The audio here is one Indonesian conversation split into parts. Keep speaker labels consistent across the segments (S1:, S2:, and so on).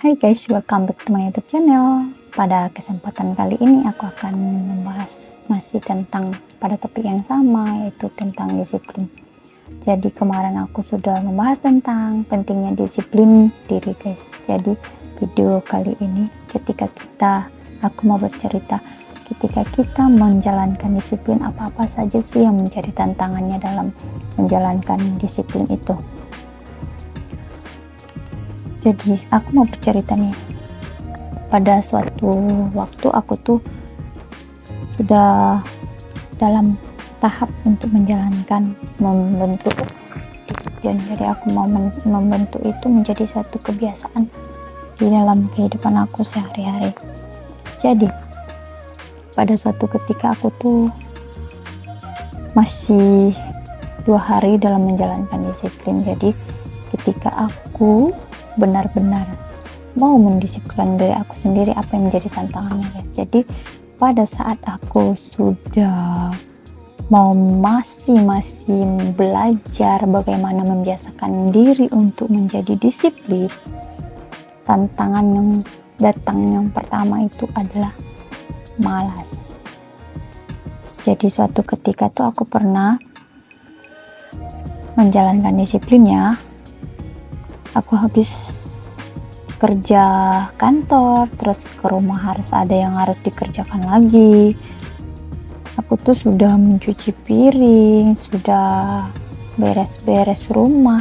S1: Hai guys, welcome back to my YouTube channel. Pada kesempatan kali ini aku akan membahas masih tentang pada topik yang sama, yaitu tentang disiplin. Jadi kemarin aku sudah membahas tentang pentingnya disiplin diri guys. Jadi video kali ini aku mau bercerita ketika kita menjalankan disiplin, apa-apa saja sih yang menjadi tantangannya dalam menjalankan disiplin itu. Jadi aku mau bercerita nih, pada suatu waktu aku tuh sudah dalam tahap untuk membentuk disiplin. Jadi aku mau membentuk itu menjadi satu kebiasaan di dalam kehidupan aku sehari-hari. Jadi pada suatu ketika aku tuh masih 2 hari dalam menjalankan disiplin. Jadi ketika aku benar-benar mau mendisiplinkan diri aku sendiri, apa yang menjadi tantangannya guys. Jadi pada saat aku sudah masih belajar bagaimana membiasakan diri untuk menjadi disiplin, tantangan yang datang yang pertama itu adalah malas. Jadi suatu ketika tuh aku pernah menjalankan disiplinnya. Aku habis kerja kantor, terus ke rumah harus ada yang harus dikerjakan lagi. Aku tuh sudah mencuci piring, sudah beres-beres rumah,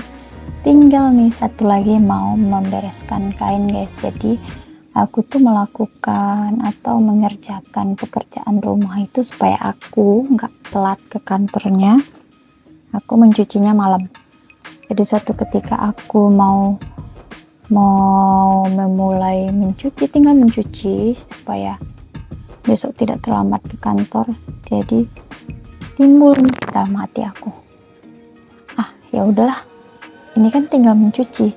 S1: tinggal nih satu lagi mau membereskan kain guys. Jadi aku tuh melakukan atau mengerjakan pekerjaan rumah itu supaya aku nggak telat ke kantornya. Aku mencucinya malam. Jadi suatu ketika aku mau memulai mencuci, tinggal mencuci supaya besok tidak terlambat ke kantor. Jadi timbul dalam hati aku, ya udahlah, ini kan tinggal mencuci,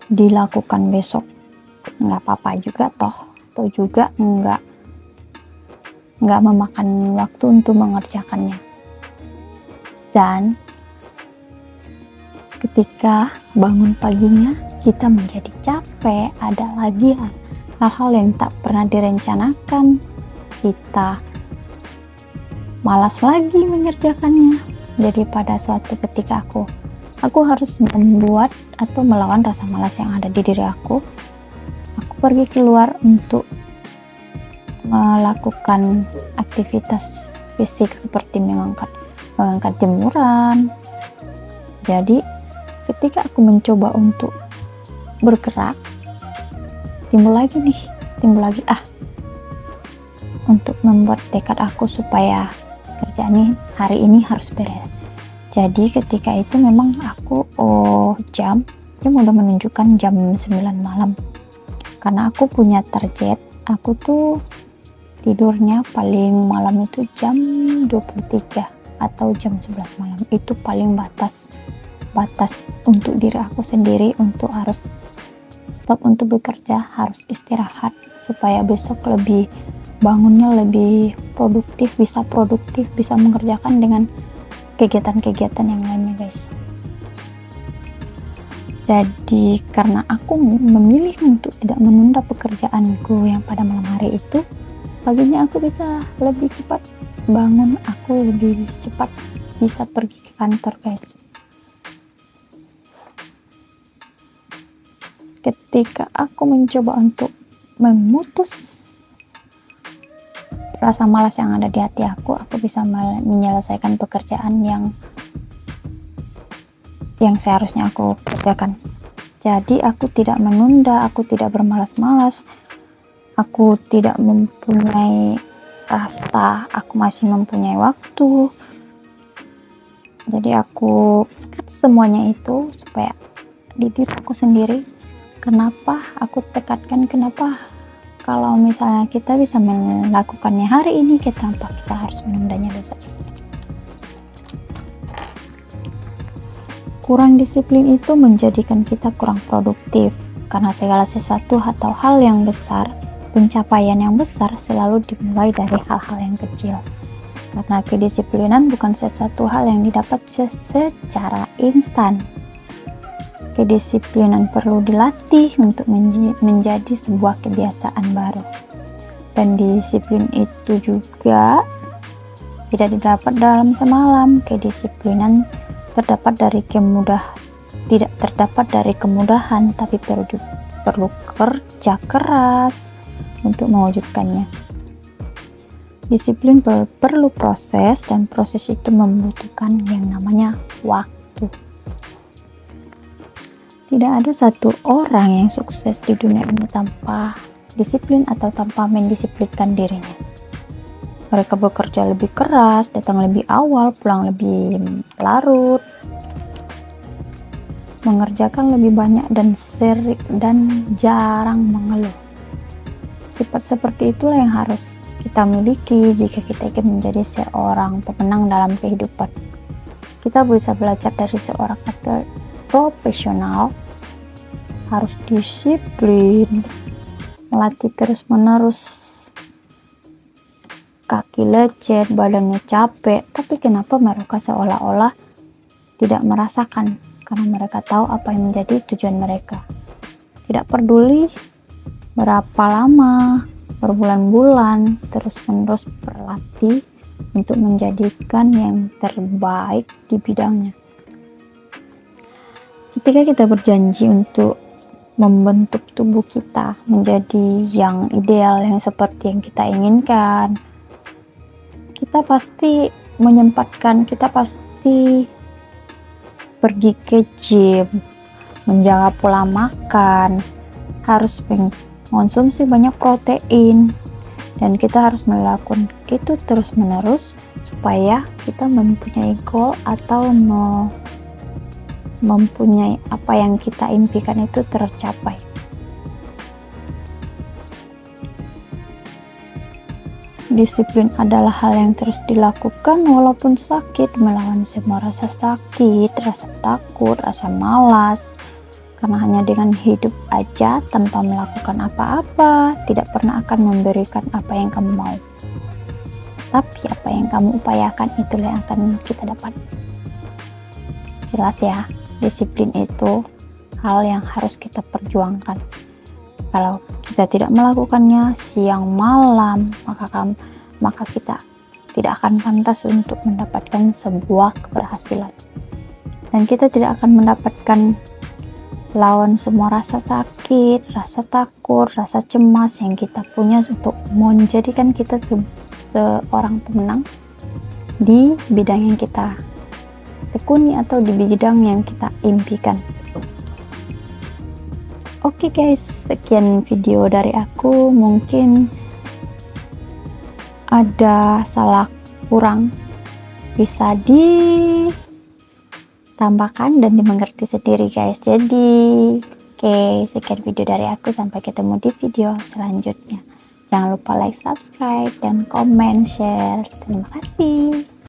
S1: dilakukan besok nggak apa-apa juga toh juga nggak memakan waktu untuk mengerjakannya. Dan ketika bangun paginya kita menjadi capek, ada lagi hal-hal yang tak pernah direncanakan, kita malas lagi mengerjakannya. Jadi pada suatu ketika aku harus membuat atau melawan rasa malas yang ada di diri aku pergi keluar untuk melakukan aktivitas fisik seperti mengangkat jemuran. Jadi ketika aku mencoba untuk bergerak, timbul lagi untuk membuat tekad aku supaya kerjaan ini hari ini harus beres. Jadi ketika itu memang aku jam udah menunjukkan jam 9 malam, karena aku punya target. Aku tuh tidurnya paling malam itu jam 23 atau jam 11 malam, itu paling batas untuk diri aku sendiri, untuk harus stop untuk bekerja, harus istirahat supaya besok bangunnya lebih produktif, bisa mengerjakan dengan kegiatan-kegiatan yang lainnya guys. Jadi karena aku memilih untuk tidak menunda pekerjaanku yang pada malam hari itu, paginya aku bisa lebih cepat bangun, aku lebih cepat bisa pergi ke kantor guys. Ketika aku mencoba untuk memutus rasa malas yang ada di hati aku bisa menyelesaikan pekerjaan yang seharusnya aku kerjakan. Jadi aku tidak menunda, aku tidak bermalas-malas, aku tidak mempunyai rasa aku masih mempunyai waktu. Jadi aku cut semuanya itu supaya di diri aku sendiri. Kenapa aku tekadkan, kenapa kalau misalnya kita bisa melakukannya hari ini, kenapa kita harus menundanya besok? Kurang disiplin itu menjadikan kita kurang produktif, karena segala sesuatu atau hal yang besar, pencapaian yang besar selalu dimulai dari hal-hal yang kecil. Karena kedisiplinan bukan sesuatu hal yang didapat secara instan. Kedisiplinan perlu dilatih untuk menjadi sebuah kebiasaan baru. Dan disiplin itu juga tidak didapat dalam semalam. Kedisiplinan tidak terdapat dari kemudahan, tapi perlu kerja keras untuk mewujudkannya. Disiplin perlu proses, dan proses itu membutuhkan yang namanya waktu. Tidak ada satu orang yang sukses di dunia ini tanpa disiplin atau tanpa mendisiplinkan dirinya. Mereka bekerja lebih keras, datang lebih awal, pulang lebih larut, mengerjakan lebih banyak dan jarang mengeluh. Sifat seperti itulah yang harus kita miliki jika kita ingin menjadi seorang pemenang dalam kehidupan. Kita bisa belajar dari seorang atlet profesional, harus disiplin, melatih terus-menerus, kaki lecet, badannya capek, tapi kenapa mereka seolah-olah tidak merasakan? Karena mereka tahu apa yang menjadi tujuan mereka. Tidak peduli berapa lama, berbulan-bulan, terus-menerus berlatih untuk menjadikan yang terbaik di bidangnya. Ketika kita berjanji untuk membentuk tubuh kita menjadi yang ideal, yang seperti yang kita inginkan, kita pasti pergi ke gym, menjaga pola makan, harus mengonsumsi banyak protein, dan kita harus melakukan itu terus-menerus supaya kita mempunyai goal atau mempunyai apa yang kita impikan itu tercapai. Disiplin adalah hal yang terus dilakukan walaupun sakit, melawan semua rasa sakit, rasa takut, rasa malas, karena hanya dengan hidup aja tanpa melakukan apa-apa tidak pernah akan memberikan apa yang kamu mau. Tapi apa yang kamu upayakan itulah yang akan kita dapat. Jelas ya, disiplin itu hal yang harus kita perjuangkan. Kalau kita tidak melakukannya siang malam, maka kita tidak akan pantas untuk mendapatkan sebuah keberhasilan. Dan kita tidak akan mendapatkan lawan semua rasa sakit, rasa takut, rasa cemas yang kita punya untuk menjadikan kita seorang pemenang di bidang yang kita tekuni atau di bidang yang kita impikan. Oke guys, sekian video dari aku. Mungkin ada salah kurang, bisa ditambahkan dan dimengerti sendiri guys. Jadi oke, sekian video dari aku, sampai ketemu di video selanjutnya. Jangan lupa like, subscribe, dan komen, share. Terima kasih.